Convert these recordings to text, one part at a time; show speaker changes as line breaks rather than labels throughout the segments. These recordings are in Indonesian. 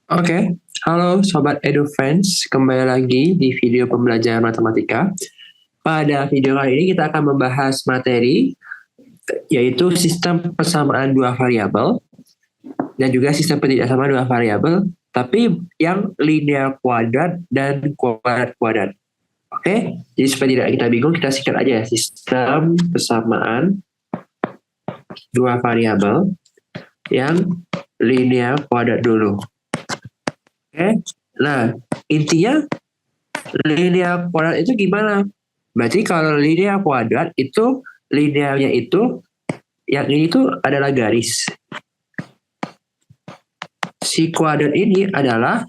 Oke, halo Sobat EduFans, kembali lagi di video pembelajaran matematika. Pada video kali ini kita akan membahas materi, yaitu sistem persamaan dua variabel, dan juga sistem ketidaksamaan dua variabel, tapi yang linear kuadrat dan kuadrat-kuadrat. Oke, jadi supaya tidak kita bingung, kita singkat aja sistem persamaan dua variabel yang linear kuadrat dulu. Oke, nah intinya linear kuadrat itu gimana? Berarti kalau linear kuadrat itu linearnya itu yang ini tuh adalah garis. Si kuadrat ini adalah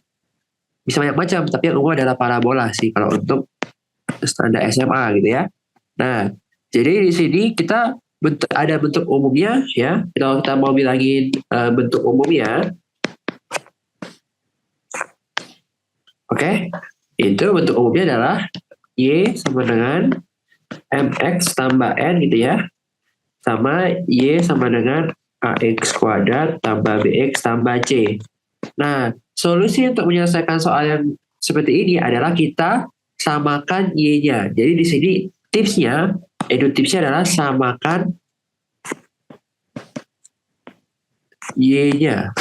bisa banyak macam, tapi yang umum adalah parabola sih kalau untuk standar SMA gitu ya. Nah, jadi di sini kita ada bentuk umumnya ya. Kalau kita mau bilangin bentuk umumnya, oke, itu bentuk umumnya adalah Y sama dengan MX tambah N gitu ya, sama Y sama dengan AX kuadrat tambah BX tambah C. Nah, solusi untuk menyelesaikan soal yang seperti ini adalah kita samakan Y-nya. Jadi di sini tipsnya adalah samakan Y-nya.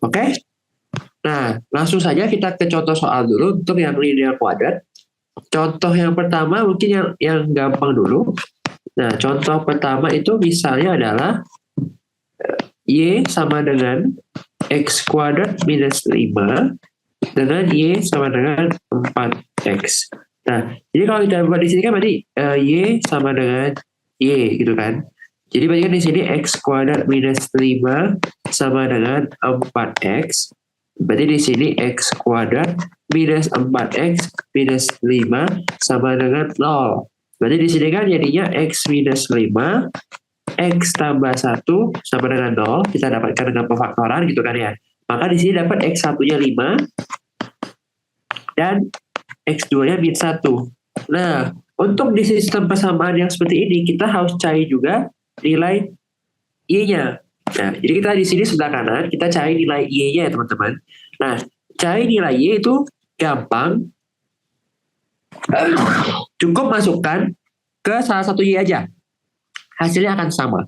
Oke? Nah, langsung saja kita ke contoh soal dulu untuk yang linear kuadrat. Contoh yang pertama mungkin yang gampang dulu. Nah, contoh pertama itu misalnya adalah Y sama dengan X kuadrat minus 5 dengan Y sama dengan 4X. Nah, jadi kalau kita buat di sini kan berarti Y sama dengan Y gitu kan. Jadi berarti kan di sini X kuadrat minus 5 sama dengan 4X. Berarti di sini X kuadrat minus 4X minus 5 sama dengan 0. Berarti di sini kan jadinya X minus 5, X tambah 1 sama dengan 0. Kita dapatkan dengan pemfaktoran gitu kan ya. Maka di sini dapat X1-nya 5 dan X2-nya min 1. Nah, untuk di sistem persamaan yang seperti ini, kita harus cari juga nilai Y-nya. Nah, jadi kita di sini sebelah kanan, kita cari nilai Y-nya ya teman-teman. Nah, cari nilai Y itu gampang. Cukup masukkan ke salah satu Y aja. Hasilnya akan sama.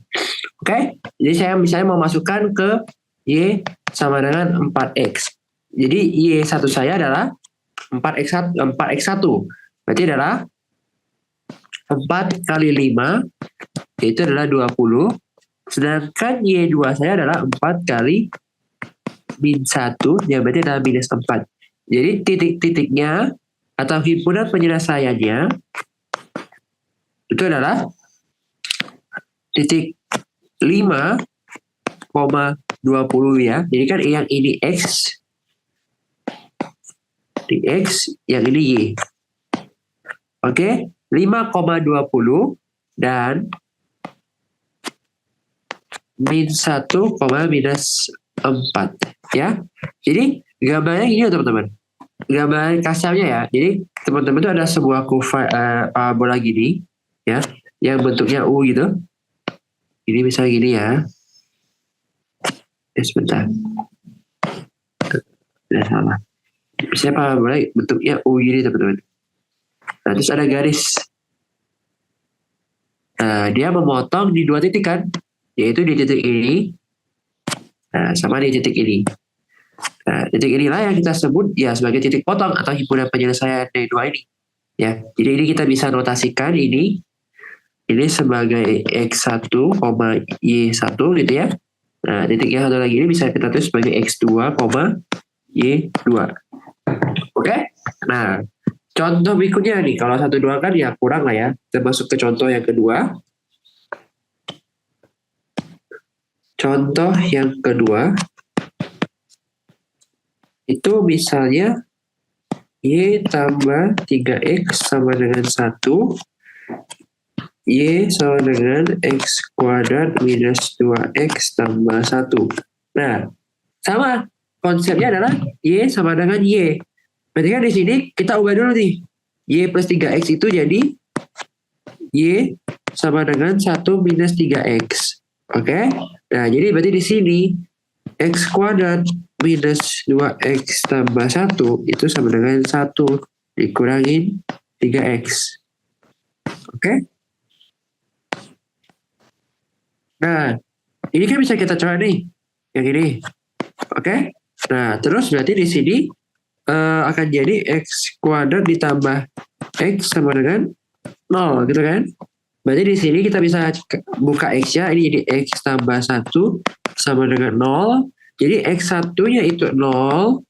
Oke? Jadi saya misalnya mau masukkan ke Y sama dengan 4X. Jadi Y1 saya adalah 4X1. Berarti adalah 4 kali 5, itu adalah 20. Sedangkan Y2 saya adalah 4 kali min 1, yang berarti adalah minus 4. Jadi titik-titiknya atau himpunan penyelesaiannya itu adalah titik 5,20 ya. Jadi kan yang ini X, di X, yang ini Y. Oke, 5,20 dan min 1, minus 4 ya. Jadi gambarnya gini teman-teman. Gambaran kasarnya ya. Jadi teman-teman itu ada sebuah kurva parabola gini ya, yang bentuknya U gitu. Ini misalnya gini ya. Sebentar. Tidak salah. Misalnya parabola bentuknya U gini teman-teman. Nah, terus ada garis. Nah, dia memotong di dua titik kan, yaitu di titik ini, nah, sama di titik ini. Nah, titik inilah yang kita sebut ya sebagai titik potong atau himpunan penyelesaian dari dua ini. Ya, jadi ini kita bisa notasikan ini sebagai X1, Y1 gitu ya. Nah, titik yang satu lagi ini bisa kita tulis sebagai X2, Y2. Oke? Nah, contoh berikutnya nih, kalau 1, 2 kan ya kurang lah ya. Kita masuk ke contoh yang kedua. Contoh yang kedua, itu misalnya Y tambah 3X sama dengan 1, Y sama dengan X kuadrat minus 2X tambah 1. Nah, sama. Konsepnya adalah Y sama dengan Y. Berarti kan di sini kita ubah dulu nih. Y plus 3X itu jadi Y sama dengan 1 minus 3X. Oke? Nah, jadi berarti di sini X kuadrat minus 2X tambah 1 itu sama dengan 1 dikurangin 3X. Oke? Nah, ini kan bisa kita coba nih. Yang ini. Oke? Nah, terus berarti di sini akan jadi X kuadrat ditambah X sama dengan 0, gitu kan? Berarti di sini kita bisa buka X-nya, ini jadi X tambah 1 sama dengan 0. Jadi X1-nya itu 0,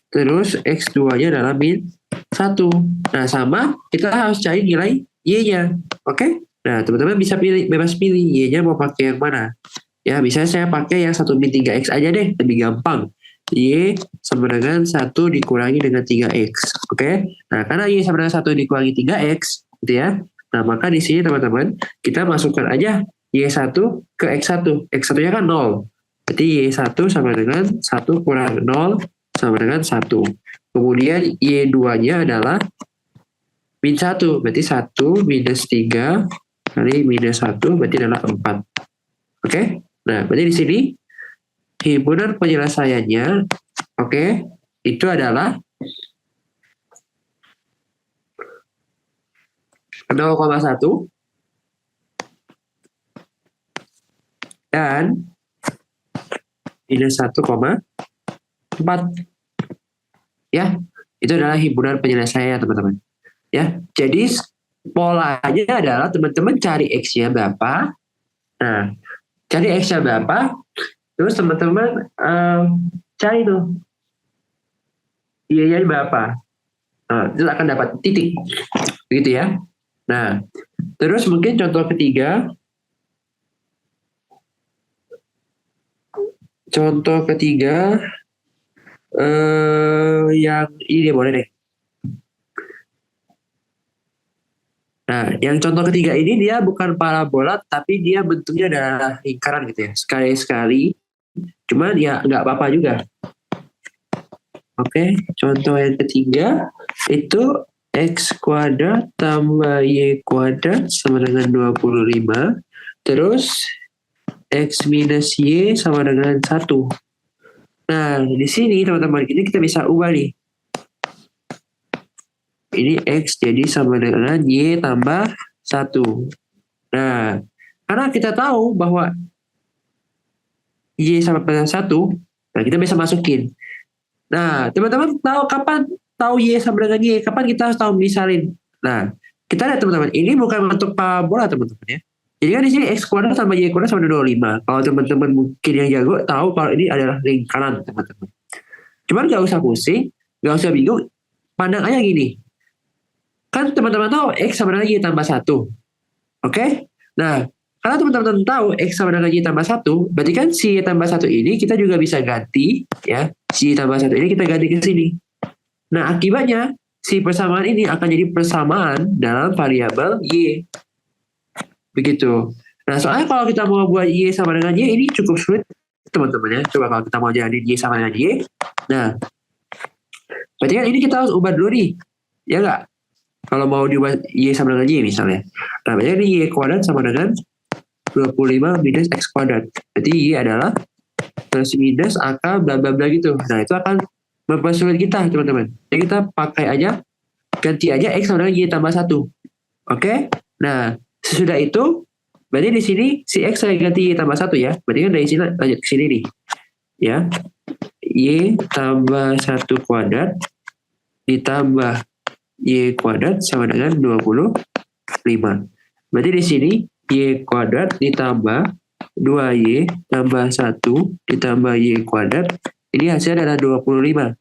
terus X2-nya adalah min 1. Nah, sama, kita harus cari nilai Y-nya. Oke? Nah, teman-teman bisa pilih, bebas pilih Y-nya mau pakai yang mana. Ya, misalnya saya pakai yang 1 min 3X aja deh, lebih gampang. Y sama dengan 1 dikurangi dengan 3X. Oke? Nah, karena Y sama dengan 1 dikurangi 3X, gitu ya. Nah, maka di sini teman-teman, kita masukkan aja Y1 ke X1. X1-nya kan 0. Berarti Y1 sama dengan 1 kurang 0 sama dengan 1. Kemudian Y2-nya adalah min 1. Berarti 1 minus 3 kali minus 1 berarti adalah 4. Oke? Nah, berarti di sini himpunan penyelesaiannya, oke, itu adalah 0,1 dan minus 1,4. Ya, itu adalah himpunan penyelesaian teman-teman. Ya, jadi polanya adalah teman-teman cari X-nya berapa. Nah, cari X-nya berapa, terus teman-teman cari tuh Y-nya berapa. Nah, itu akan dapat titik. Begitu ya. Nah, terus mungkin contoh ketiga. Contoh ketiga, yang ini boleh deh. Nah, yang contoh ketiga ini dia bukan parabola, tapi dia bentuknya adalah lingkaran gitu ya. Sekali-sekali, cuman ya nggak apa-apa juga. Oke, contoh yang ketiga itu X kuadrat tambah Y kuadrat sama dengan 25. Terus X minus Y sama dengan 1. Nah, di sini teman-teman, ini kita bisa ubah nih. Ini X jadi sama dengan Y tambah 1. Nah, karena kita tahu bahwa Y sama dengan 1, nah kita bisa masukin. Nah, teman-teman tahu kapan tahu Y sama dengan Y? Kapan kita harus tahu misalin? Nah, kita lihat teman-teman, ini bukan bentuk parabola teman-teman ya. Jadi kan di sini X kuadrat sama Y kuadrat sama dengan 25. Kalau teman-teman mungkin yang jago tahu kalau ini adalah lingkaran teman-teman. Cuman gak usah pusing, gak usah bingung, pandang aja gini. Kan teman-teman tahu X sama dengan Y tambah 1. Oke? Nah, karena teman-teman tahu X sama dengan Y tambah 1, berarti kan si Y tambah 1 ini kita juga bisa ganti, ya. Si Y tambah 1 ini kita ganti ke sini. Nah, akibatnya, si persamaan ini akan jadi persamaan dalam variabel Y. Begitu. Nah, soalnya kalau kita mau buat Y sama dengan Y, ini cukup sulit, teman-teman ya. Coba kalau kita mau jadi Y sama dengan Y. Nah, berarti kan ini kita harus ubah dulu nih. Ya nggak? Kalau mau diubah Y sama dengan Y misalnya. Nah, berarti ini Y kuadrat sama dengan 25 minus X kuadrat. Berarti Y adalah plus minus akal bla bla bla gitu. Nah, itu akan mempersulit kita, teman-teman. Jadi kita pakai aja, ganti aja X sama dengan Y tambah 1. Oke? Nah, sesudah itu, berarti di sini si X saya ganti Y tambah 1 ya. Berarti kan dari sini lanjut ke sini nih. Ya. Y tambah 1 kuadrat ditambah Y kuadrat sama dengan 25. Berarti di sini Y kuadrat ditambah 2Y tambah 1 ditambah Y kuadrat. Ini hasilnya adalah 25.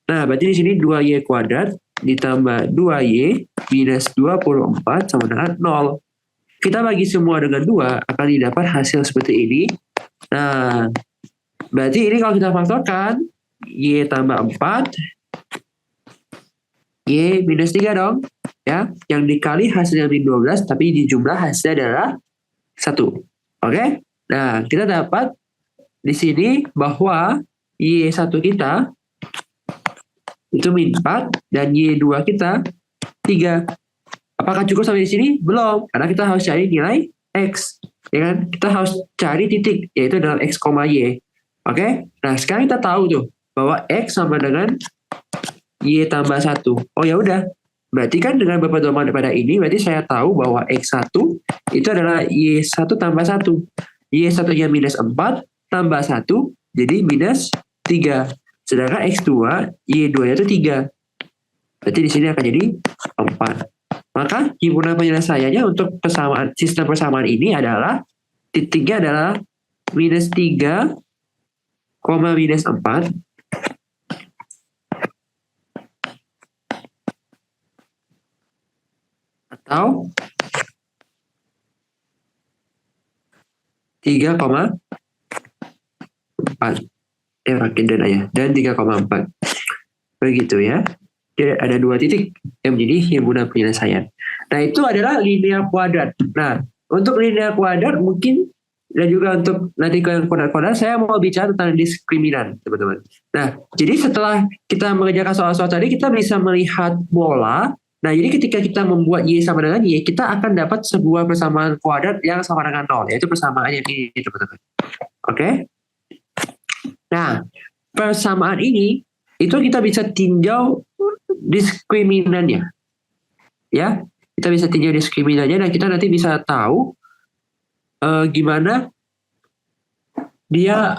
Nah, berarti di sini 2Y kuadrat ditambah 2Y minus 24 sama dengan 0. Kita bagi semua dengan 2 akan didapat hasil seperti ini. Nah, berarti ini kalau kita faktorkan, Y tambah 4, Y minus 3 dong. Ya, yang dikali hasilnya min 12, tapi di jumlah hasilnya adalah 1. Oke? Nah, kita dapat di sini bahwa Y1 kita itu min 4 dan Y2 kita 3. Apakah cukup sampai di sini? Belum, karena kita harus cari nilai X. Ya kan? Kita harus cari titik, yaitu dalam X, Y. Oke, nah sekarang kita tahu tuh bahwa X sama dengan Y tambah 1. Oh ya udah, berarti kan dengan berpedoman pada ini, berarti saya tahu bahwa X1 itu adalah Y1 tambah 1. Y1-nya minus 4 tambah 1, jadi minus 3. Sedangkan X2, Y2-nya itu 3. Berarti di sini akan jadi 4. Maka himpunan penyelesaiannya untuk sistem persamaan ini adalah titiknya adalah minus 3, minus 4, atau 3,4. Makin dan ayah. Dan 3,4. Begitu ya. Jadi ada 2 titik yang menjadi himpunan penyelesaian. Nah, itu adalah linear kuadrat. Nah, untuk linear kuadrat mungkin dan juga untuk nanti ke kuadrat-kuadrat saya mau bicara tentang diskriminan, teman-teman. Nah, jadi setelah kita mengerjakan soal-soal tadi, kita bisa melihat bola. Nah, jadi ketika kita membuat Y sama dengan Y, kita akan dapat sebuah persamaan kuadrat yang sama dengan 0, yaitu persamaan yang ini, teman-teman. Oke? Nah, persamaan ini itu kita bisa tinjau diskriminannya. Ya, kita bisa tinjau diskriminannya dan kita nanti bisa tahu gimana dia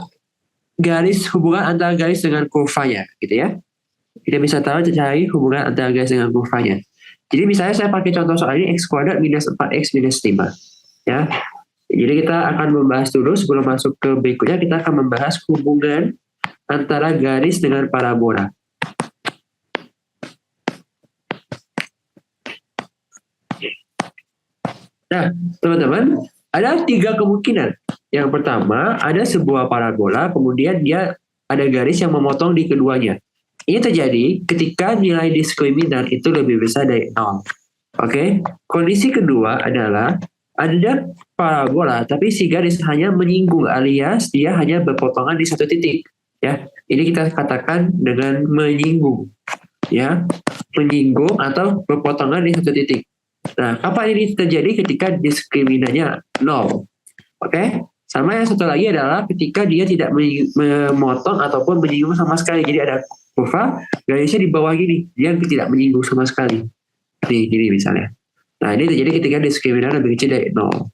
hubungan antara garis dengan kurvanya, gitu ya. Kita bisa tahu cari hubungan antara garis dengan kurvanya. Jadi misalnya saya pakai contoh soal ini X kuadrat minus 4X minus 5. Ya. Jadi kita akan membahas dulu sebelum masuk ke berikutnya, kita akan membahas hubungan antara garis dengan parabola. Nah, teman-teman, ada 3 kemungkinan. Yang pertama, ada sebuah parabola, kemudian dia ada garis yang memotong di keduanya. Ini terjadi ketika nilai diskriminan itu lebih besar dari 0. Oke, kondisi kedua adalah ada parabola, tapi si garis hanya menyinggung, alias dia hanya berpotongan di satu titik. Ya, ini kita katakan dengan menyinggung. Ya, menyinggung atau berpotongan di satu titik. Nah, kapan ini terjadi? Ketika diskriminannya 0. Oke? Sama yang satu lagi adalah ketika dia tidak memotong ataupun menyinggung sama sekali. Jadi ada kurva, garisnya di bawah gini. Dia tidak menyinggung sama sekali. Nih, gini misalnya. Nah, ini terjadi ketika diskriminan lebih kecil dari 0.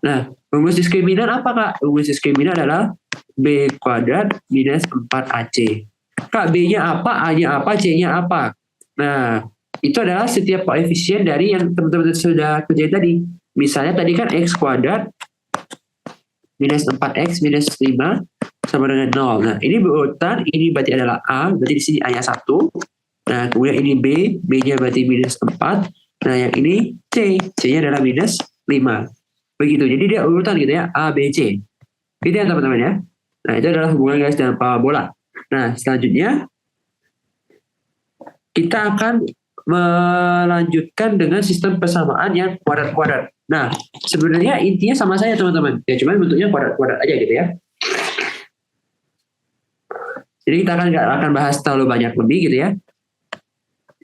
Nah, rumus diskriminan apa, Kak? Rumus diskriminan adalah B kuadrat minus 4AC. Kak, B-nya apa, A-nya apa, C-nya apa? Nah, itu adalah setiap koefisien dari yang teman-teman sudah kerjain tadi. Misalnya tadi kan X kuadrat minus 4X minus 5 sama dengan 0. Nah, ini berurutan, ini berarti adalah A, berarti di sini A-nya 1. Nah, kemudian ini B, B-nya berarti minus 4. Nah, yang ini C, C-nya adalah minus 5. Begitu, jadi dia urutan gitu ya, A, B, C. Gitu ya teman-teman ya. Nah, itu adalah hubungan garis dengan parabola. Nah, selanjutnya kita akan melanjutkan dengan sistem persamaan yang kuadrat-kuadrat. Nah, sebenarnya intinya sama saja teman-teman. Ya, cuman bentuknya kuadrat-kuadrat aja gitu ya. Jadi kita nggak akan bahas terlalu banyak lebih gitu ya.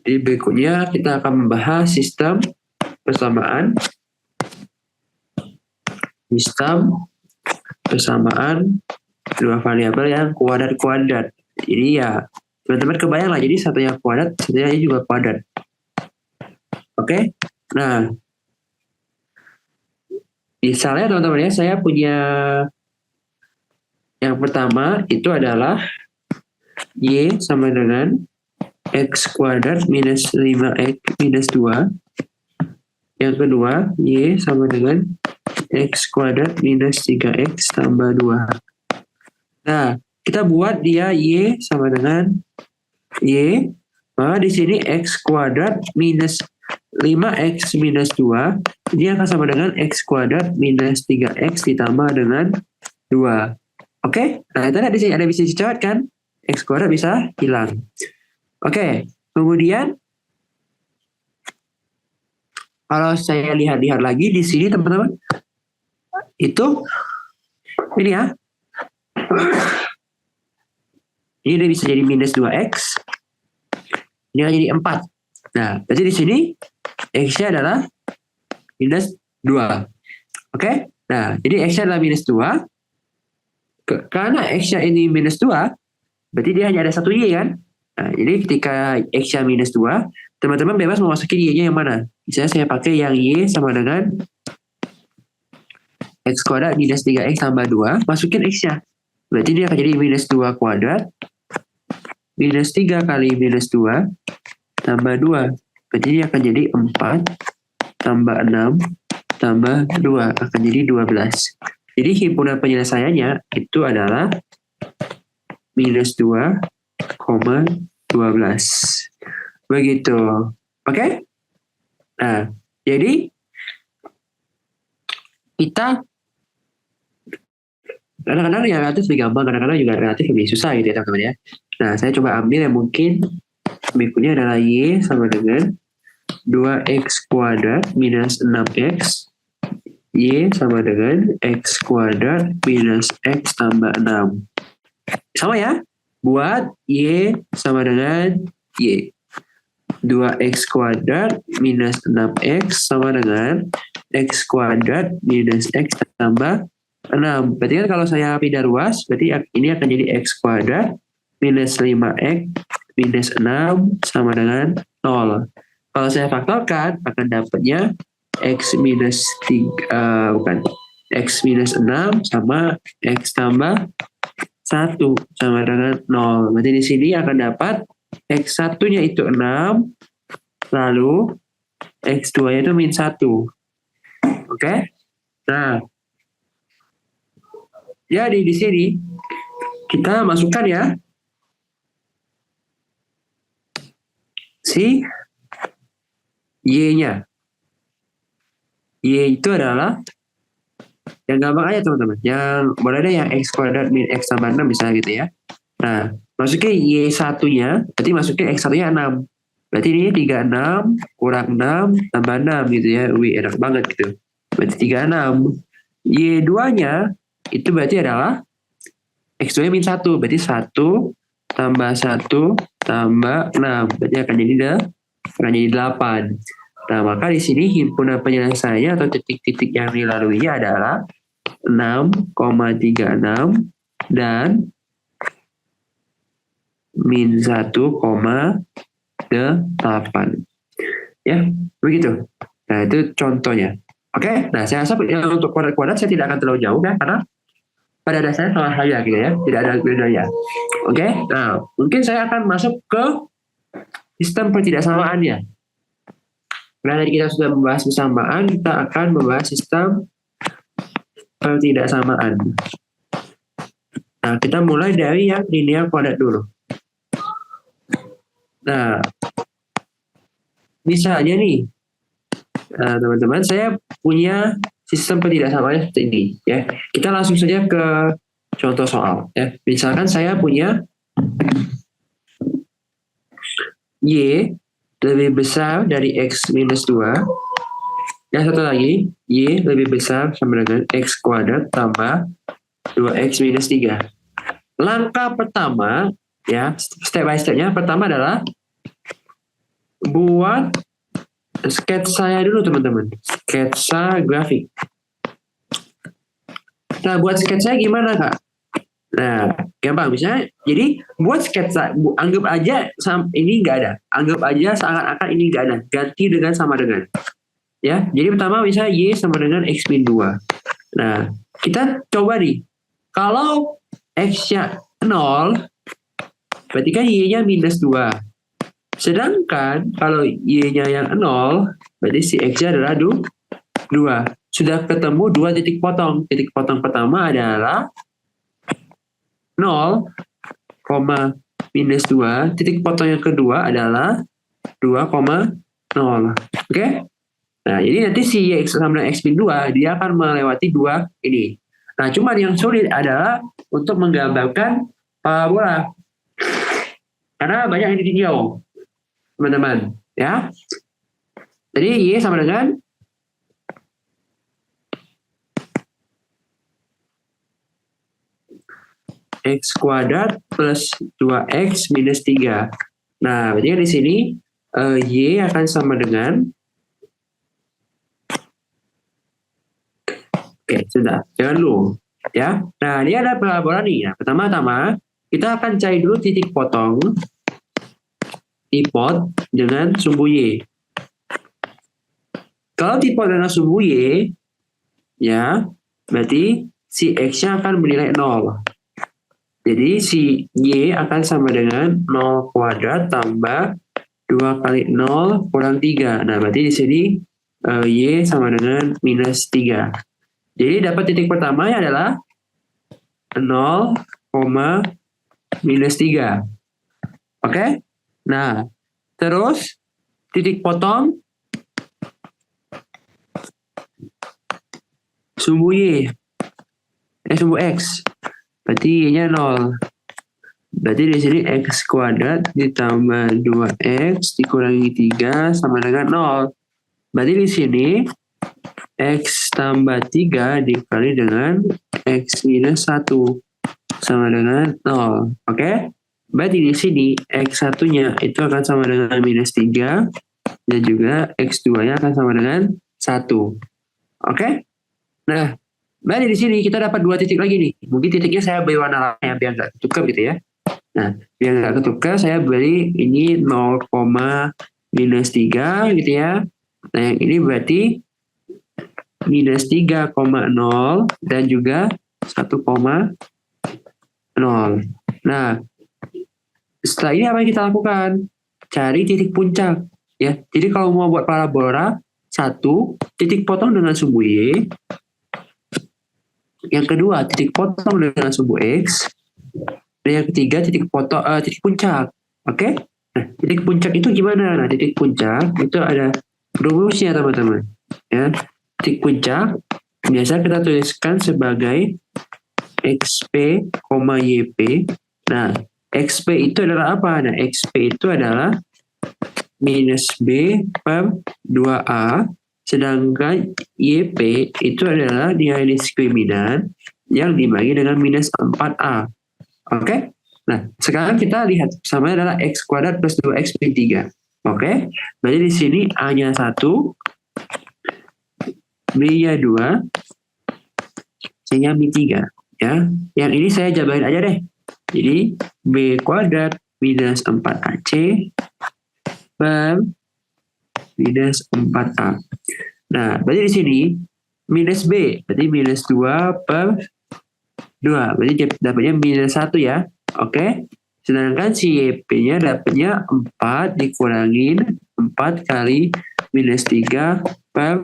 Jadi berikutnya kita akan membahas sistem persamaan dua variabel yang kuadrat-kuadrat. Jadi ya teman-teman kebayang lah, jadi satunya kuadrat, satunya juga kuadrat. Oke? Nah, misalnya teman-teman ya, saya punya yang pertama itu adalah Y sama dengan X kuadrat minus 5X minus 2. Yang kedua, Y sama dengan X kuadrat minus 3X tambah 2. Nah, kita buat dia Y sama dengan Y, maka di sini X kuadrat minus 5X minus 2, ini akan sama dengan X kuadrat minus 3X ditambah dengan 2. Oke? Nah, itu di sini ada bisa dicoret kan? X kuadrat bisa hilang. Oke, kemudian kalau saya lihat-lihat lagi di sini teman-teman, itu ini ya, ini bisa jadi minus 2X, ini akan jadi 4. Nah, berarti di sini X-nya adalah minus 2. Oke? Nah, jadi X-nya adalah minus 2. Karena X-nya ini minus 2, berarti dia hanya ada satu Y kan? Nah, jadi ketika X-nya minus 2, teman-teman bebas mau masukin Y-nya yang mana? Misalnya saya pakai yang Y sama dengan X kuadrat minus 3X tambah 2, masukin X-nya. Berarti dia akan jadi minus 2 kuadrat, minus 3 kali minus 2, tambah 2. Berarti dia akan jadi 4, tambah 6, tambah 2. Akan jadi 12. Jadi himpunan penyelesaiannya itu adalah minus 2,12. Begitu. Oke? Nah, jadi kita kadang-kadang yang relatif lebih gampang, kadang-kadang juga relatif lebih susah gitu ya teman-teman ya. Nah, saya coba ambil yang mungkin berikutnya adalah Y sama dengan 2X kuadrat minus 6X. Y sama dengan X kuadrat minus X tambah 6. Sama ya? Buat Y sama dengan Y. 2X kuadrat minus 6X sama dengan X kuadrat minus X tambah 6. Berarti kan kalau saya pindah ruas, berarti ini akan jadi X kuadrat minus 5X minus 6 sama dengan 0. Kalau saya faktorkan, akan dapatnya X minus 3, X minus 6 sama X tambah 1 sama dengan 0. Berarti di sini akan dapat X1-nya itu 6, lalu X2-nya itu min 1. Oke? Nah, jadi di sini kita masukkan ya si Y-nya. Y itu adalah yang gampang aja teman-teman. Yang boleh ada yang X kuadrat min X tambah 6 misalnya gitu ya. Nah, masukin Y1-nya, berarti masukin X1-nya 6. Berarti ini 36 kurang 6 tambah 6 gitu ya. Wih, enak banget gitu. Berarti 36. Y2-nya itu berarti adalah X2-nya min 1. Berarti 1 tambah 1 tambah 6. Berarti akan jadi 8. Nah, maka di sini himpunan penyelesaiannya atau titik-titik yang dilaluinya adalah 6,36 dan min 1,8. Ya, begitu. Nah, itu contohnya. Oke, nah saya rasa untuk kuadrat-kuadrat saya tidak akan terlalu jauh ya, karena pada dasarnya sama saja gitu ya, tidak ada bedanya. Oke, nah mungkin saya akan masuk ke sistem pertidaksamaannya. Karena tadi kita sudah membahas persamaan, kita akan membahas sistem pertidaksamaan. Nah, kita mulai dari yang linear kuadrat dulu. Nah, misalnya nih, teman-teman, saya punya sistem pertidaksamaan seperti ini. Ya, kita langsung saja ke contoh soal. Ya, misalkan saya punya Y lebih besar dari X minus 2. Yang satu lagi, Y lebih besar sama dengan X kuadrat tambah 2X minus 3. Langkah pertama, ya, step by stepnya, pertama adalah buat sketsa dulu teman-teman. Sketsa grafik. Nah, buat sketsa gimana Kak? Nah, gampang misalnya. Jadi buat sketsa, anggap aja ini nggak ada. Anggap aja seakan-akan ini nggak ada. Ganti dengan sama dengan. Ya, jadi pertama misalnya Y sama dengan X min 2. Nah, kita coba nih. Kalau X-nya 0, berarti kan Y-nya minus 2. Sedangkan kalau Y-nya yang 0, berarti si X-nya adalah 2. Sudah ketemu 2 titik potong. Titik potong pertama adalah 0, minus 2. Titik potong yang kedua adalah 2,0. Oke? Nah, jadi nanti si X sama dengan X min 2, dia akan melewati 2 ini. Nah, cuman yang sulit adalah untuk menggambarkan parabola. Karena banyak yang ditinjau, teman-teman. Ya. Jadi, Y sama dengan X kuadrat plus 2X minus 3. Nah, berarti di sini Y akan sama dengan, oke, sudah. Jangan dulu. Ya. Nah, ini ada parabola nih. Nah, pertama-tama kita akan cari dulu titik potong tipot dengan sumbu Y. Kalau tipot dengan sumbu Y, ya, berarti si X-nya akan bernilai 0. Jadi si Y akan sama dengan 0 kuadrat tambah 2 kali 0 kurang 3. Nah, berarti di sini Y sama dengan minus 3. Jadi dapat titik pertamanya adalah 0, minus 3. Oke? Nah, terus titik potong sumbu Y. Sumbu X. Berarti Y-nya 0. Berarti di sini X kuadrat ditambah 2X dikurangi 3 sama dengan 0. Berarti di sini X tambah 3 dikali dengan X minus 1 sama dengan 0. Oke? Berarti di sini X1-nya itu akan sama dengan minus 3 dan juga X2-nya akan sama dengan 1. Oke? Nah, berarti di sini kita dapat 2 titik lagi nih. Mungkin titiknya saya beri warna lain ya, biar nggak ketukar gitu ya. Nah, biar nggak ketukar saya beri ini 0, minus 3 gitu ya. Nah, yang ini berarti minus 3,0 dan juga 1,0. Nah, setelah ini apa yang kita lakukan? Cari titik puncak. Ya, jadi kalau mau buat parabola, 1, titik potong dengan sumbu Y. Yang kedua, titik potong dengan sumbu X. Dan yang ketiga, titik puncak. Oke? Nah, titik puncak itu gimana? Nah, titik puncak itu ada rumusnya, teman-teman. Ya, titik puncak biasa kita tuliskan sebagai XP, YP. Nah, XP itu adalah apa? Nah, XP itu adalah minus B per 2A, sedangkan YP itu adalah nilai diskriminan yang dibagi dengan minus 4A. Oke? Nah, sekarang kita lihat sama adalah X kuadrat plus 2X min 3. Oke? Berarti di sini A-nya 1, B-nya 2, C-nya min 3. Ya. Yang ini saya jabarin aja deh. Jadi, B kuadrat minus 4AC per minus 4A. Nah, berarti di sini minus B, berarti minus 2 per 2. Berarti dapatnya minus 1 ya. Oke. Sedangkan si YP-nya dapatnya 4 dikurangin 4 kali minus 3 per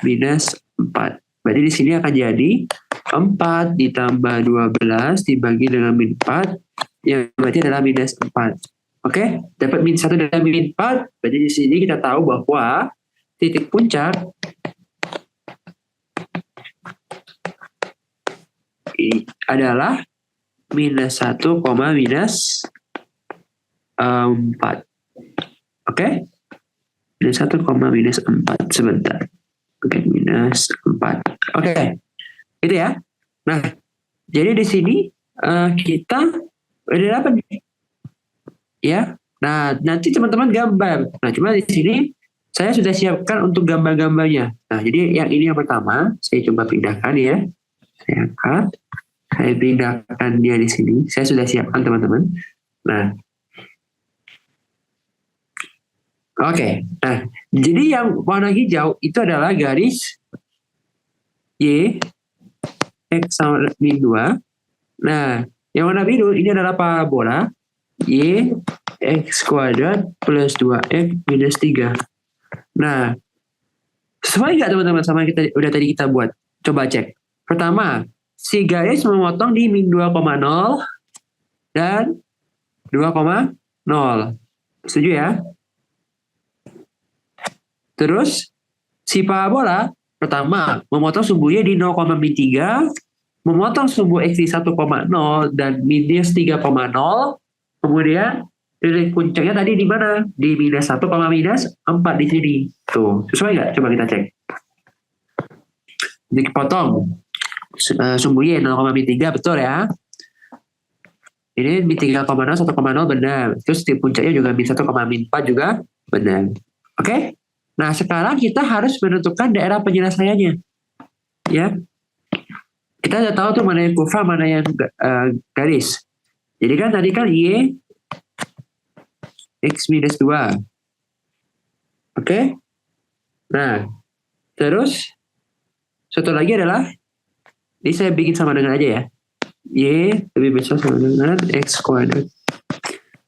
minus 4. Berarti di sini akan jadi 4 ditambah 12 dibagi dengan min 4, yang berarti adalah minus 4. Oke, dapat min 1 dan min 4, berarti di sini kita tahu bahwa titik puncak adalah minus 1, minus 4. Oke? Minus 1, minus 4. Sebentar. Oke, minus 4. Oke. Itu ya. Nah, jadi di sini kita udah dapat nih. Ya. Nah, nanti teman-teman gambar. Nah, cuma di sini saya sudah siapkan untuk gambar-gambarnya. Nah, jadi yang ini yang pertama, saya coba pindahkan ya. Saya angkat. Saya pindahkan dia di sini. Saya sudah siapkan teman-teman. Nah, oke. Nah, jadi yang warna hijau itu adalah garis Y X sama min 2. Nah, yang warna biru ini adalah parabola Y X kuadrat plus 2X minus 3. Nah, sesuai nggak teman-teman sama yang udah tadi kita buat? Coba cek. Pertama, si garis memotong di min 2,0 dan 2,0. Setuju ya? Terus, si parabola pertama memotong sumbunya di 0,3, memotong sumbu X di 1,0 dan minus 3,0, kemudian titik puncaknya tadi di mana? Di minus 1, minus 4 di sini. Tuh, sesuai nggak? Coba kita cek. Dipotong sumbu Y 0,3 betul ya. Ini min 3,0, 1,0 benar. Terus titik puncaknya juga min 1, min 4 juga benar. Oke? Nah, sekarang kita harus menentukan daerah penyelesaiannya. Ya. kita udah tahu tuh mana yang kurva, mana yang garis. Jadi kan tadi kan Y X minus 2. Oke? Nah, terus satu lagi adalah, ini saya bikin sama dengan aja ya. Y lebih besar sama dengan X kuadrat.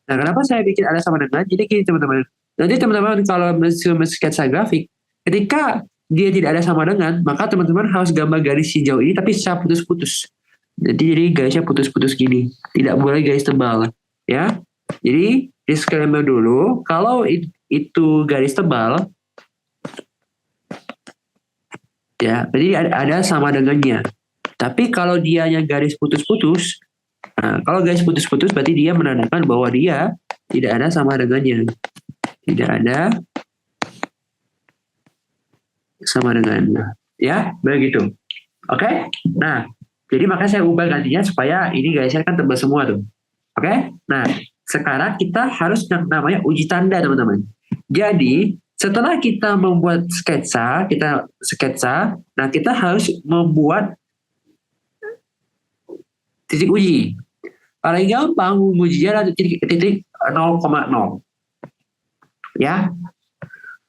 Nah, kenapa saya bikin ada sama dengan? Jadi gini teman-teman. Nanti teman-teman kalau sketsa grafik, ketika dia tidak ada sama dengan, maka teman-teman harus gambar garis hijau ini tapi secara putus-putus. Jadi garisnya putus-putus gini. Tidak boleh garis tebal. Ya. Jadi disclaimer dulu, kalau itu garis tebal, ya, jadi ada sama dengannya. Tapi kalau dia yang garis putus-putus, nah, kalau garis putus-putus berarti dia menandakan bahwa dia tidak ada sama dengannya. Tidak ada sama dengannya. Ya, begitu. Oke? Nah, jadi makanya saya ubah gantinya supaya ini garisnya kan tebal semua tuh. Oke? Nah, sekarang kita harus yang namanya uji tanda, teman-teman. Jadi, setelah kita membuat sketsa, nah kita harus membuat titik uji. Paling gampang mengujinya adalah titik 0,0. Ya.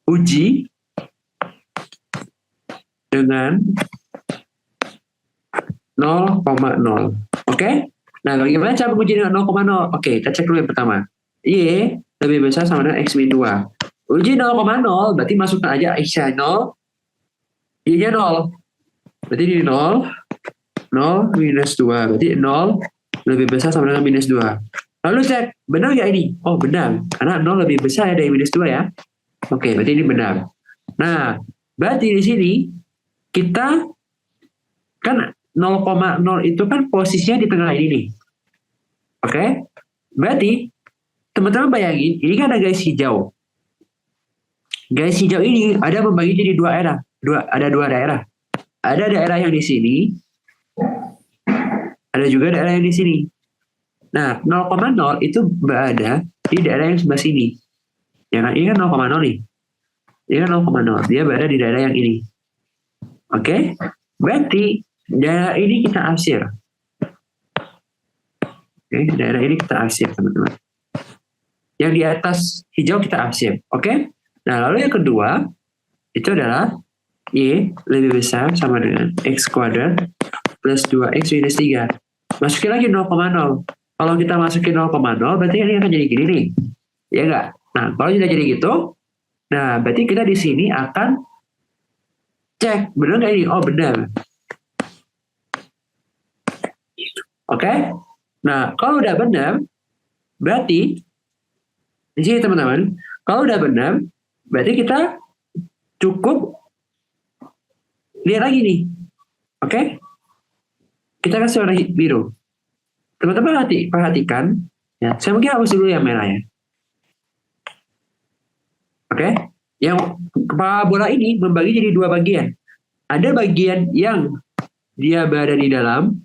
Uji dengan 0,0. Oke? Nah, bagaimana cara menguji dengan 0,0? Oke, kita cek dulu yang pertama. Y lebih besar sama dengan X min 2. Uji 0,0 berarti masukkan aja X-nya 0, Y-nya 0. Berarti di 0, 0 minus 2. Berarti 0 lebih besar sama dengan minus 2. Lalu cek, benar nggak ini? Oh, benar. Karena 0 lebih besar dari minus 2 ya. Oke, berarti ini benar. Nah, berarti di sini kita kan 0,0 itu kan posisinya di tengah ini nih. Oke? Berarti teman-teman bayangin, ini kan ada garis hijau. Garis hijau ini ada membagi jadi ada dua daerah. Ada daerah yang di sini, ada juga daerah yang di sini. Nah, 0,0 itu berada di daerah yang sebelah sini. Ya kan? Ini kan 0,0 nih. Ini kan 0,0. Dia berada di daerah yang ini. Oke? Berarti daerah ini kita arsir. Oke, daerah ini kita arsir, teman-teman. Yang di atas hijau kita arsir. Oke? Nah, lalu yang kedua, itu adalah Y lebih besar sama dengan X kuadrat plus 2X minus 3. Masukin lagi 0,0. Kalau kita masukin 0,0, berarti ini akan jadi gini nih. Ya enggak? Nah, kalau sudah jadi gitu, nah, berarti kita di sini akan cek, benar nggak ini? Oh, benar. Oke? Nah, kalau udah benar, berarti di sini teman-teman, kalau udah benar, berarti kita cukup lihat lagi nih. Oke? Kita kasih warna biru. Teman-teman perhatikan, ya. Saya mungkin hapus dulu yang merah ya. Oke? Yang parabola ini membagi jadi dua bagian. Ada bagian yang dia berada di dalam,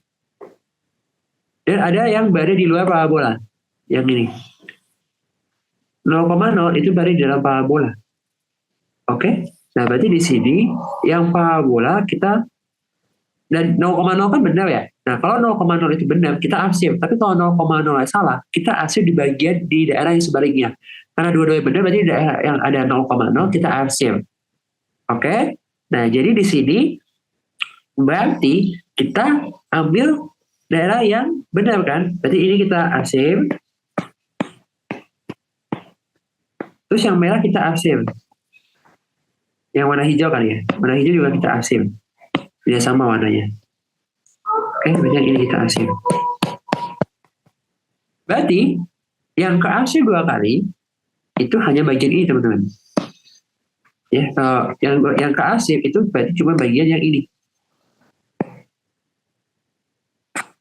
dan ada yang berada di luar parabola. Yang ini. 0,0 itu berada di dalam parabola. Oke? Nah, berarti di sini yang parabola kita, dan 0,0 kan benar ya. Nah, kalau 0,0 itu benar, kita arsir. Tapi kalau 0,0 salah, kita arsir di bagian di daerah yang sebaliknya. Karena dua-duanya benar, berarti di daerah yang ada 0,0 kita arsir. Oke? Nah, jadi di sini berarti kita ambil daerah yang benar kan? Berarti ini kita arsir. Terus yang merah kita arsir. Yang warna hijau kan ya? Warna hijau juga kita arsir. Dia sama warnanya. Oke, berarti ini kita arsir. Berarti yang ke arsir 2 kali itu hanya bagian ini, teman-teman. Ya, yang ke arsir itu berarti cuma bagian yang ini.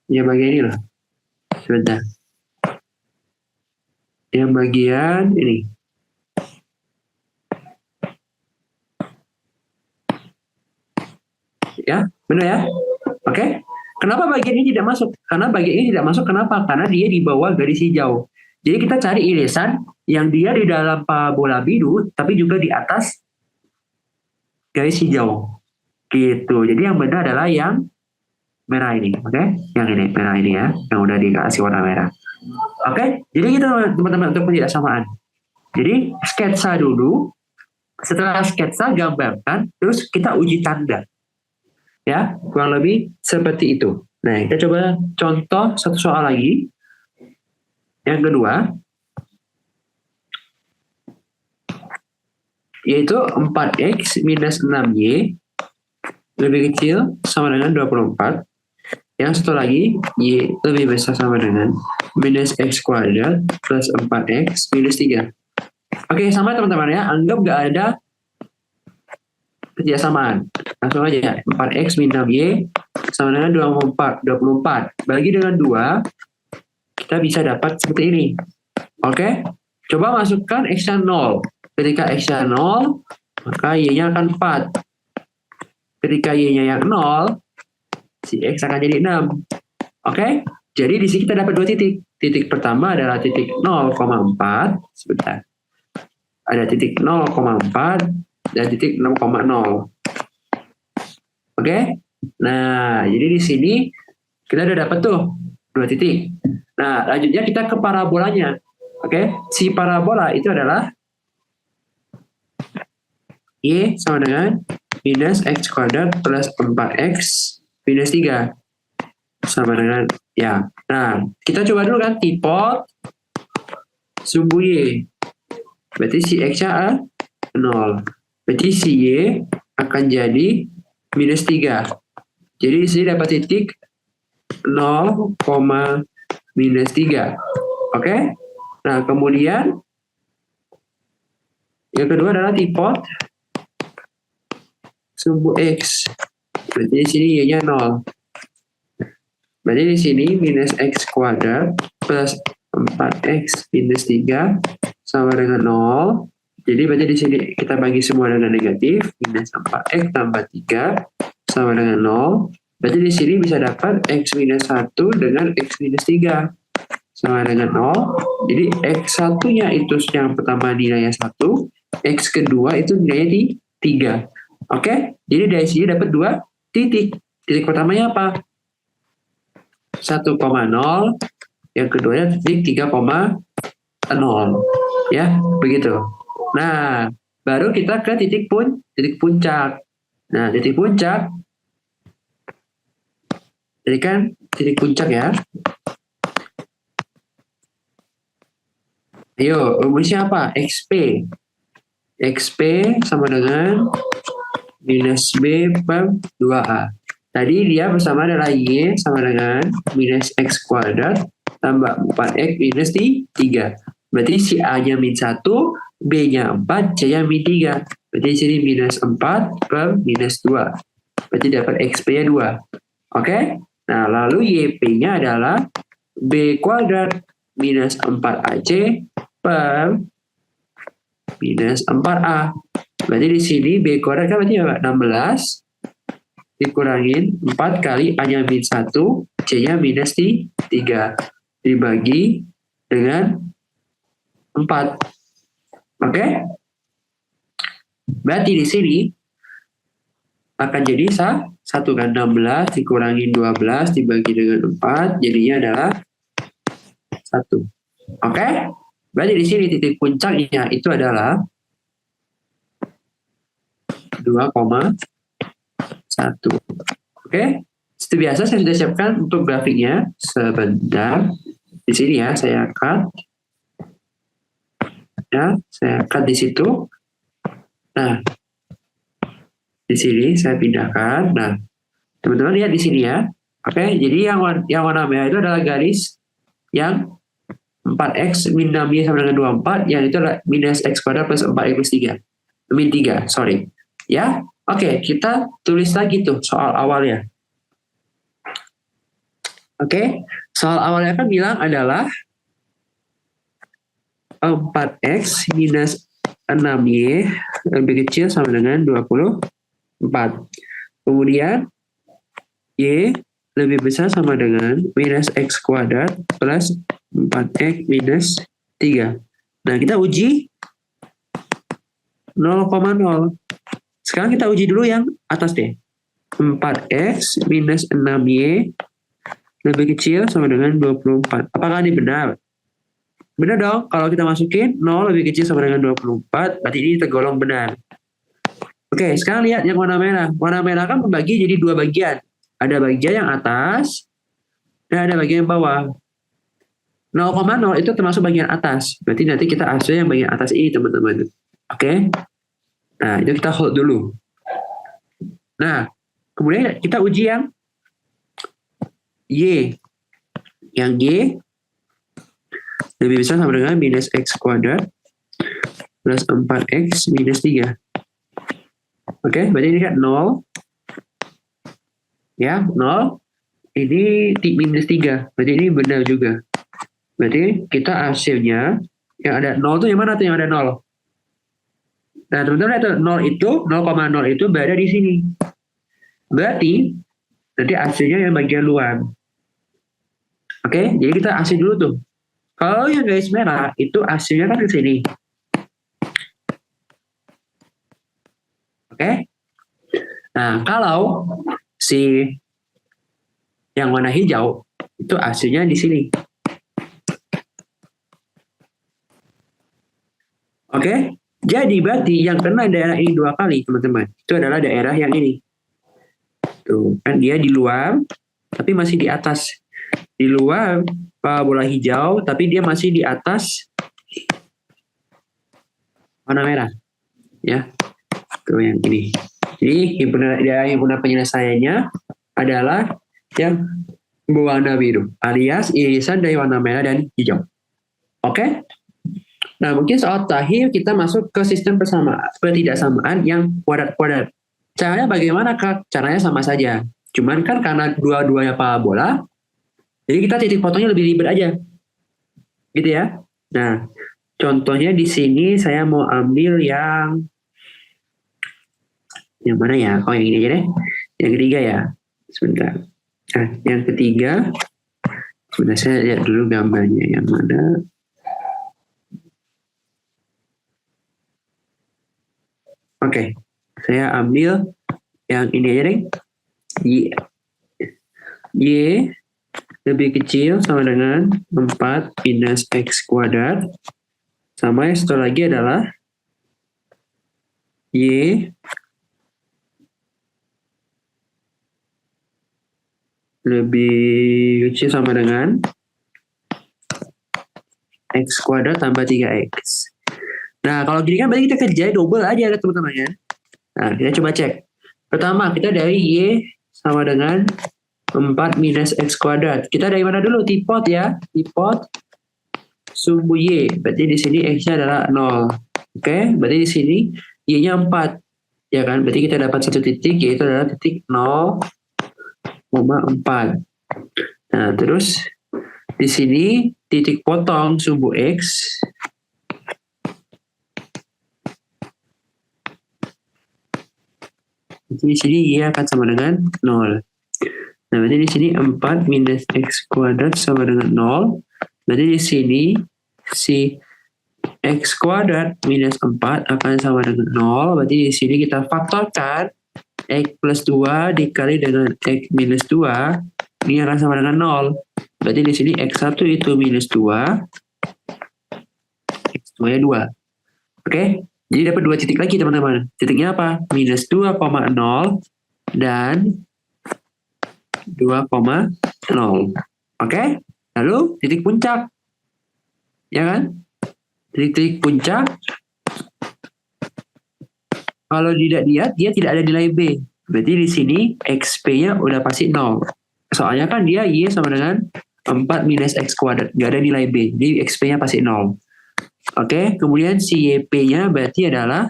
Yang bagian ini loh. Sebentar. Yang bagian ini. Ya, benar ya? Oke. Kenapa bagian ini tidak masuk? Karena bagian ini tidak masuk, kenapa? Karena dia di bawah garis hijau. Jadi kita cari irisan yang dia di dalam parabola biru, tapi juga di atas garis hijau. Gitu. Jadi yang benar adalah yang merah ini, oke? Yang ini, merah ini ya, yang udah dikasih warna merah. Oke, jadi gitu teman-teman untuk ketidaksamaan. Jadi sketsa dulu, setelah sketsa gambarkan, terus kita uji tanda. Ya, kurang lebih seperti itu. Nah, kita coba contoh satu soal lagi. Yang kedua, yaitu 4x minus 6y lebih kecil sama dengan 24. Yang satu lagi, y lebih besar sama dengan minus x kuadrat plus 4x minus 3. Oke, sama teman-teman ya, anggap nggak ada ketidaksamaan. Langsung aja, 4x minus 6y sama dengan 24. Bagi dengan 2, kita bisa dapat seperti ini. Oke, coba masukkan x-nya 0. Ketika x-nya 0, maka y-nya akan 4. Ketika y-nya yang 0, si x akan jadi 6. Oke, jadi di sini kita dapat 2 titik. Titik pertama adalah titik 0,4. Sebentar. Ada titik 0,4 dan titik 6,0. Oke, nah jadi di sini kita udah dapat tuh 2 titik. Nah, lanjutnya kita ke parabolanya. Oke, si parabola itu adalah y sama dengan minus x kuadrat plus 4x minus 3 sama dengan ya. Nah, kita coba dulu kan tipot sumbu y. Berarti si x-nya 0. Berarti si y akan jadi minus 3. Jadi di sini dapat titik 0, minus 3. Oke? Nah, kemudian yang kedua adalah tipot sumbu x. Berarti di sini y-nya 0. Berarti di sini minus x kuadrat plus 4x minus 3 sama dengan 0. Jadi berarti di sini kita bagi semua dengan negatif. Minus 4x tambah 3 sama dengan 0. Berarti di sini bisa dapat x minus 1 dengan x minus 3 sama dengan 0. Jadi x1-nya itu yang pertama nilainya 1. X kedua itu nilainya di 3. Oke? Jadi dari sini dapat 2 titik. Titik pertamanya apa? 1,0, yang keduanya titik 3,0. Ya, begitu. Nah, baru kita ke titik puncak. Nah, titik puncak, jadi kan titik puncak ya. Ayo, rumusnya apa? XP. XP sama dengan minus B per 2A. Tadi dia bersama adalah Y sama dengan minus X kuadrat tambah 4X minus 3. Berarti si A-nya min 1, B-nya 4, C-nya min 3. Berarti di sini minus 4 per minus 2. Berarti dapat XP-nya 2. Oke? Nah, lalu YP-nya adalah B kuadrat minus 4AC per minus 4A. Berarti di sini B kuadrat kan berarti apa? 16 dikurangin 4 kali A-nya min 1, C-nya minus 3. Dibagi dengan 4. Oke? Berarti di sini akan jadi 1 kan, 16 dikurangin 12 dibagi dengan 4, jadinya adalah 1. Oke? Berarti di sini titik puncaknya itu adalah 2,1. Oke? Seperti biasa saya sudah siapkan untuk grafiknya. Sebentar. Di sini ya, saya cut. Ya, saya cut di situ. Nah, di sini saya pindahkan. Nah, teman-teman lihat di sini ya. Oke, jadi yang warna merah itu adalah garis yang 4x min 6y sama dengan 24, yang itu adalah minus x kuadrat plus 4x plus 3. Min 3, sorry. Ya, oke, kita tulis lagi tuh soal awalnya. Oke, soal awalnya kan bilang adalah 4x minus 6y lebih kecil sama dengan 24. Kemudian y lebih besar sama dengan minus x kuadrat plus 4x minus 3. Nah, kita uji 0,0. Sekarang kita uji dulu yang atas deh. 4X minus 6Y lebih kecil sama dengan 24. Apakah ini benar? Benar dong, kalau kita masukin 0 lebih kecil sama dengan 24, berarti ini tergolong benar. Oke, sekarang lihat yang warna merah. Warna merah kan membagi jadi dua bagian. Ada bagian yang atas, dan ada bagian yang bawah. 0,0 itu termasuk bagian atas. Berarti nanti kita hasil yang bagian atas ini, teman-teman. Oke? Nah, itu kita hold dulu. Nah, kemudian kita uji yang Y. Yang Y lebih besar sama dengan minus X kuadrat plus 4X minus 3. Oke, berarti ini kan 0. Ya, 0. Ini minus 3. Berarti ini benar juga. Berarti kita hasilnya yang ada 0 itu yang mana tuh yang ada 0? Nah, teman-teman lihat 0 itu 0,0 itu berada di sini. Berarti nanti hasilnya yang bagian luar. Oke, jadi kita hasil dulu tuh. Kalau yang garis merah itu hasilnya kan di sini. Oke. Nah, kalau si yang warna hijau itu hasilnya di sini. Oke. Jadi berarti yang kena daerah ini 2 kali, teman-teman. Itu adalah daerah yang ini. Tuh, kan dia di luar tapi masih di atas. Di luar parabola hijau tapi dia masih di atas warna merah. Ya. Tuh yang ini. Jadi daerah himpunan penyelesaiannya adalah yang berwarna biru, alias irisan dari warna merah dan hijau. Oke? Nah, mungkin soal terakhir kita masuk ke sistem ketidaksamaan yang kuadrat-kuadrat. Caranya bagaimana, Kak? Caranya sama saja. Cuman kan karena dua-duanya parabola, jadi kita titik potongnya lebih ribet aja. Gitu ya. Nah, contohnya di sini saya mau ambil yang mana ya? Oh, yang ini aja deh. Yang ketiga ya. Sebentar. Nah, yang ketiga, sebentar saya lihat dulu gambarnya yang mana. Oke, saya ambil yang ini aja deh. Y lebih kecil sama dengan 4 minus X kuadrat. Sama yang satu lagi adalah Y lebih kecil sama dengan X kuadrat tambah 3X. Nah, kalau gini kan berarti kita kerja double aja ya teman-teman ya. Nah, kita coba cek. Pertama, kita dari Y sama dengan 4 minus X kuadrat. Kita dari mana dulu? Tipot ya. Tipot sumbu Y. Berarti di sini X-nya adalah 0. Oke, berarti di sini Y-nya 4. Ya kan? Berarti kita dapat satu titik, yaitu adalah titik 0,4. Nah, terus di sini titik potong sumbu X di sini Y akan sama dengan 0. Nah, berarti di sini 4 minus X kuadrat sama dengan 0. Berarti di sini si X kuadrat minus 4 akan sama dengan 0. Berarti di sini kita faktorkan X plus 2 dikali dengan X minus 2. Ini akan sama dengan 0. Berarti di sini X1 itu minus 2. X2-nya 2. Oke? Jadi dapat 2 titik lagi teman-teman. Titiknya apa? Minus 2,0 dan 2,0. Oke? Lalu titik puncak. Ya kan? Titik puncak. Kalau tidak lihat, dia tidak ada nilai B. Berarti di sini XP-nya udah pasti 0. Soalnya kan dia Y sama dengan 4 minus X kuadrat. Nggak ada nilai B. Jadi XP-nya pasti 0. Oke, kemudian si YP-nya berarti adalah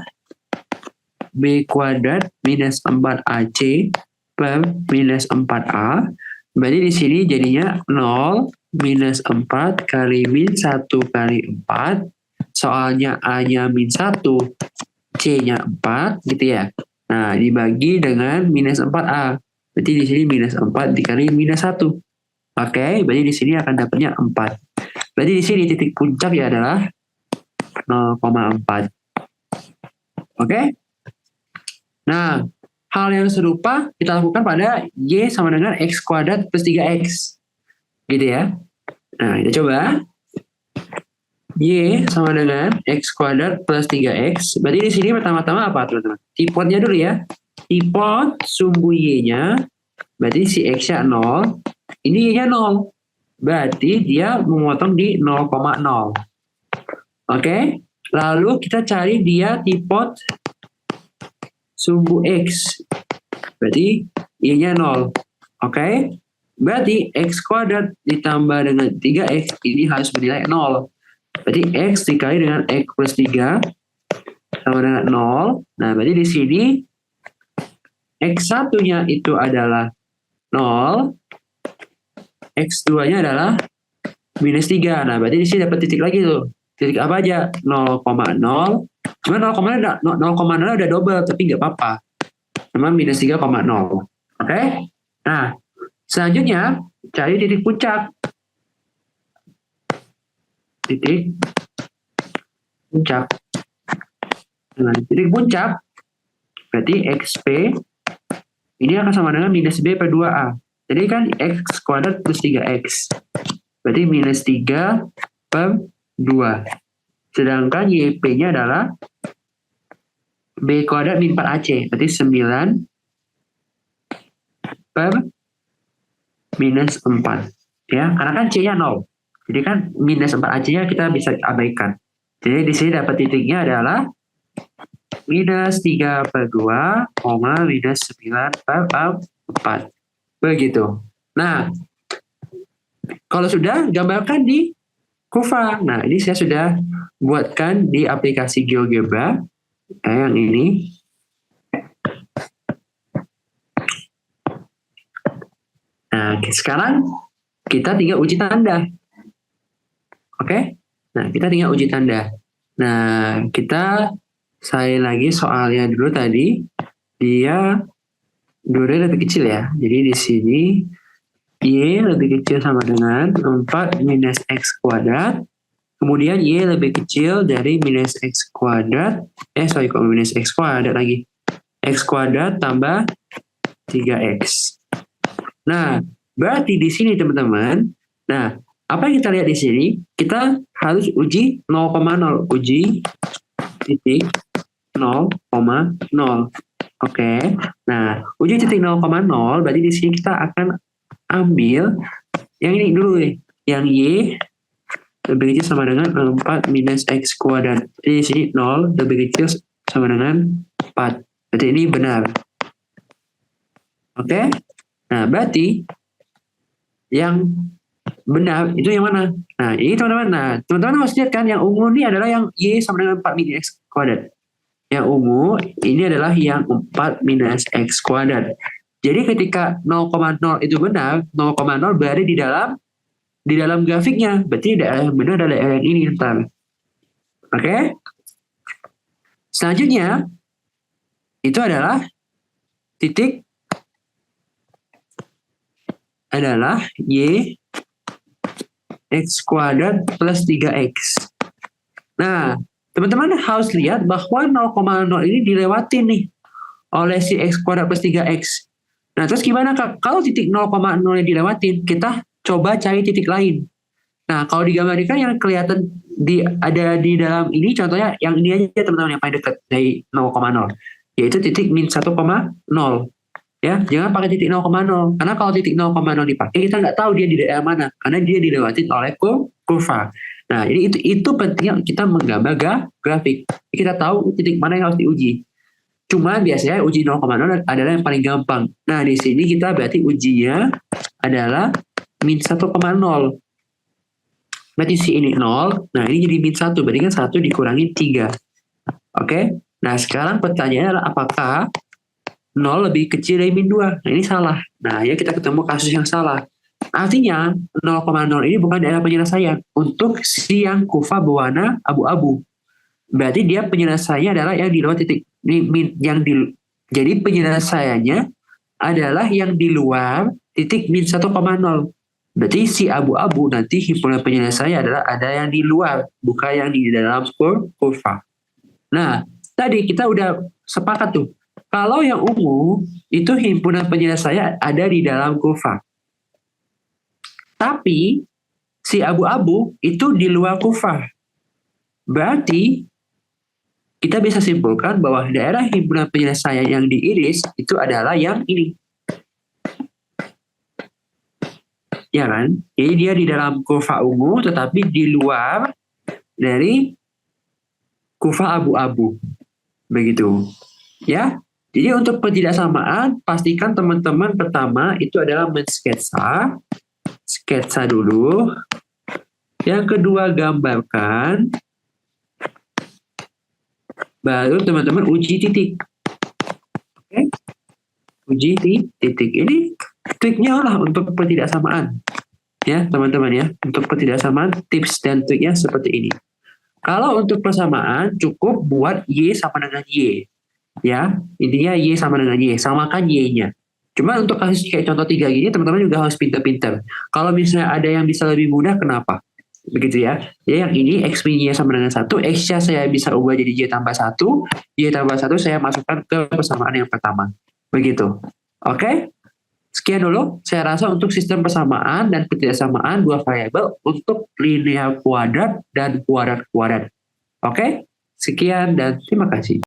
B kuadrat minus 4AC per minus 4A. Berarti di sini jadinya 0 minus 4 kali min 1 kali 4. Soalnya A-nya min 1, C-nya 4 gitu ya. Nah, dibagi dengan minus 4A. Berarti di sini minus 4 dikali minus 1. Oke, berarti di sini akan dapatnya 4. Berarti di sini titik puncak ya adalah 0,4. Oke? Nah, hal yang serupa kita lakukan pada Y sama dengan X kuadrat plus 3X. Gitu ya. Nah, kita coba. Y sama dengan X kuadrat plus 3X. Berarti di sini pertama-tama apa, teman-teman? Tipotnya dulu ya. Tipot sumbu Y-nya, berarti si X-nya 0. Ini Y-nya 0. Berarti dia memotong di 0,0. Oke? Lalu kita cari dia tipot sumbu X. Berarti Y-nya 0. Oke? Berarti X kuadrat ditambah dengan 3X ini harus bernilai 0. Berarti X dikali dengan X plus 3 sama dengan 0. Nah, berarti di sini X1-nya itu adalah 0. X2-nya adalah minus 3. Nah, berarti di sini dapat titik lagi tuh. Titik apa aja? 0,0. Cuma 0,0 udah double, tapi nggak apa-apa. Cuma minus 3,0. Oke? Nah, selanjutnya cari titik puncak. Titik puncak. Nah, titik puncak berarti XP ini akan sama dengan minus B per 2A. Jadi kan X kuadrat plus 3X. Berarti minus 3 per 2. Sedangkan YP-nya adalah B kuadrat min 4AC. Berarti 9 per minus 4. Ya, karena kan C-nya 0. Jadi kan minus 4AC-nya kita bisa abaikan. Jadi di sini dapat titiknya adalah minus 3 per 2, minus 9 per 4. Begitu. Nah, kalau sudah, gambarkan di kurva. Nah, ini saya sudah buatkan di aplikasi GeoGebra. Yang ini. Nah, sekarang kita tinggal uji tanda. Oke? Nah, kita tinggal uji tanda. Nah, kita salin lagi soalnya dulu tadi. Dia duranya lebih kecil ya. Jadi di sini Y lebih kecil sama dengan 4 minus X kuadrat. Kemudian Y lebih kecil dari minus X kuadrat. Kok minus X kuadrat lagi. X kuadrat tambah 3X. Nah, berarti di sini teman-teman. Nah, apa yang kita lihat di sini? Kita harus uji 0,0. Uji titik 0,0. Oke. Nah, uji titik 0,0 berarti di sini kita akan ambil yang ini dulu nih. Yang Y lebih kecil sama dengan 4 minus X kuadrat. Jadi di sini 0 lebih kecil sama dengan 4. Berarti ini benar. Oke. Nah, berarti yang benar itu yang mana? Nah, ini teman-teman. Nah, teman-teman harus lihat kan yang ungu ini adalah yang Y sama dengan 4 minus X kuadrat. Yang ungu ini adalah yang 4 minus X kuadrat. Jadi ketika 0,0 itu benar, 0,0 berada di dalam grafiknya. Berarti daerah yang benar adalah daerah yang ini ntar. Oke? Selanjutnya itu adalah titik adalah Y X kuadrat plus 3X. Nah, teman-teman harus lihat bahwa 0,0 ini dilewatin nih oleh si X kuadrat plus 3X. Nah, terus gimana Kak? Kalau titik 0,0 yang dilewatin, kita coba cari titik lain. Nah, kalau digambarkan yang kelihatan ada di dalam ini, contohnya yang ini aja teman-teman yang paling dekat dari 0,0. Yaitu titik min 1,0. Ya, jangan pakai titik 0,0. Karena kalau titik 0,0 dipakai, kita nggak tahu dia di daerah mana. Karena dia dilewatin oleh kurva. Nah, jadi itu pentingnya kita menggambar grafik. Kita tahu titik mana yang harus diuji. Cuma biasanya uji 0,0 adalah yang paling gampang. Nah, di sini kita berarti ujinya adalah min 1,0. Berarti si ini 0. Nah, ini jadi min 1. Berarti kan 1 dikurangi 3. Oke? Nah, sekarang pertanyaannya adalah apakah 0 lebih kecil dari min 2? Nah, ini salah. Nah, ya kita ketemu kasus yang salah. Artinya 0,0 ini bukan daerah penyelesaian untuk si yang kurva berwarna abu-abu. Berarti dia penyelesaiannya adalah yang di luar titik jadi penyelesaiannya adalah yang di luar titik min 1,0. Berarti si abu-abu nanti himpunan penyelesaian adalah ada yang di luar, bukan yang di dalam kurva. Nah, tadi kita udah sepakat tuh Kalau yang ungu, itu himpunan penyelesaian ada di dalam kurva. Tapi, si abu-abu itu di luar kurva. Berarti, kita bisa simpulkan bahwa daerah himpunan penyelesaian yang diiris itu adalah yang ini. Ya kan? Jadi dia di dalam kurva ungu, tetapi di luar dari kurva abu-abu. Begitu. Ya. Jadi untuk ketidaksamaan, pastikan teman-teman pertama itu adalah mensketsa. Sketsa dulu. Yang kedua, gambarkan. Baru teman-teman uji titik. Oke? Uji titik. Ini triknya lah untuk ketidaksamaan. Ya, teman-teman ya. Untuk ketidaksamaan, tips dan triknya seperti ini. Kalau untuk persamaan, cukup buat Y sama dengan Y. Ya, intinya Y sama dengan Y. Samakan Y-nya. Cuma untuk kasus kayak contoh 3 gini, teman-teman juga harus pintar-pintar. Kalau misalnya ada yang bisa lebih mudah, kenapa? Begitu ya. Ya, yang ini X Y sama dengan 1, X-nya saya bisa ubah jadi Y tambah 1, Y tambah 1 saya masukkan ke persamaan yang pertama. Begitu. Oke? Sekian dulu, saya rasa untuk sistem persamaan dan ketidaksamaan dua variabel untuk linear kuadrat dan kuadrat-kuadrat. Oke? Sekian dan terima kasih.